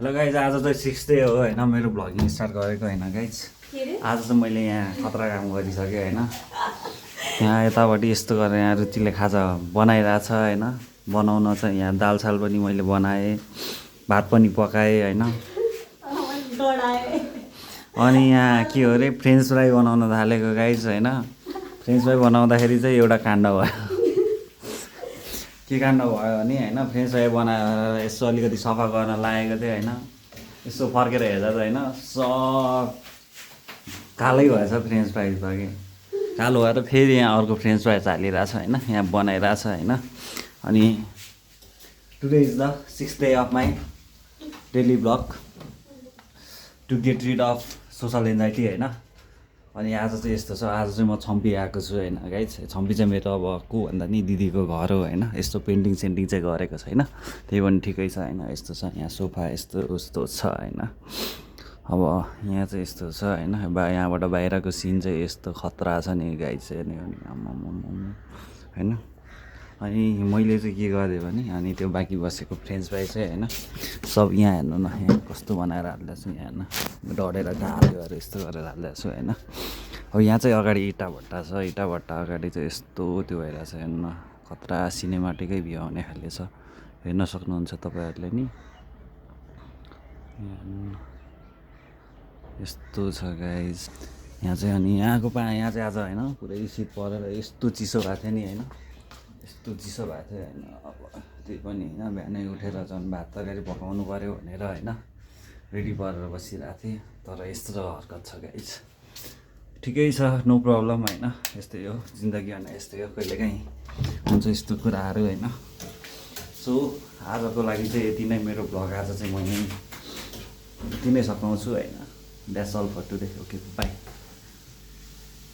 Hello guys, आज चाहिँ 6th day हो होइन मेरो भ्लगिङ स्टार्ट गरेको होइन गाइज। आज चाहिँ मैले यहाँ खतरा काम गरिसकेँ होइन। यहाँ यतापट्टि यस्तो गरेर यहाँ रुचिले खाजा बनाइरहेछ होइन। बनाउन चाहिँ यहाँ दाल साल पनि मैले बनाएँ, भात पनि पकाएँ होइन। अनि यहाँ के हो अरे फ्रेन्च फ्राई बनाउन थालेको गाइज होइन। फ्रेन्च फ्राई बनाउँदाखेरि चाहिँ एउटा काण्ड भयो। के काण्ड भयो भने होइन, फ्रेन्च फ्राई बनाएर यसो अलिकति सफा गर्न लागेको थिएँ होइन। यसो फर्केर हेर्दा त होइन सब कालै भएछ फ्रेन्च फ्राई त कि। कालो भएर फेरि यहाँ अर्को फ्रेन्च फ्राई हालिरहेछ होइन, यहाँ बनाइरहेछ होइन। अनि today is the 6th day of my daily blog to get rid of social anxiety होइन। अनि आज चाहिँ यस्तो छ, आज चाहिँ म छम्पी आएको छु होइन गाइज। छम्पी चाहिँ मेरो अब को भन्दा नि दिदीको घर हो होइन। यस्तो पेन्टिङ सेन्टिङ चाहिँ गरेको छैन, त्यही पनि ठिकै छ होइन। यस्तो छ यहाँ सोफा यस्तो उस्तो छ होइन। अब यहाँ चाहिँ यस्तो छ होइन। यहाँबाट बाहिरको सिन चाहिँ यस्तो खतरा छ नि गाइज चाहिँ होइन। अनि मैले चाहिँ के गरेँ भने अनि त्यो बाँकी बसेको फ्रेन्च फ्राई चाहिँ होइन सब यहाँ हेर्नु न, यहाँ कस्तो बनाएर हाल्दैछु यहाँ हेर्न। डढेर ढाल्यो यस्तो गरेर हाल्दैछु होइन। अब यहाँ चाहिँ अगाडि इँटा भट्टा छ, इँटा भट्टा अगाडि चाहिँ यस्तो त्यो भइरहेछ हेर्नु न। खतरा सिनेमाटिकै भ्यू आउने खाले छ, हेर्न सक्नुहुन्छ तपाईँहरूले नि। यस्तो छ गाइज यहाँ चाहिँ। अनि यहाँ चाहिँ आज होइन पुरै शीत परेर यस्तो चिसो भएको थियो नि होइन। यस्तो चिसो भएको थियो होइन। अब त्यही पनि होइन बिहानै उठेर झन् भात तरकारी पकाउनु पऱ्यो भनेर होइन रेडी परेर बसिरहेको थिएँ। तर यस्तो हरकत छ गाइज। ठिकै छ, नो प्रब्लम होइन। यस्तै हो जिन्दगी होइन, यस्तै हो कहिलेकाहीँ हुन्छ यस्तो कुराहरू होइन। सो आजको लागि चाहिँ यति नै मेरो भ्लग। आज चाहिँ म यति नै सघाउँछु होइन। That's all for today. Okay by.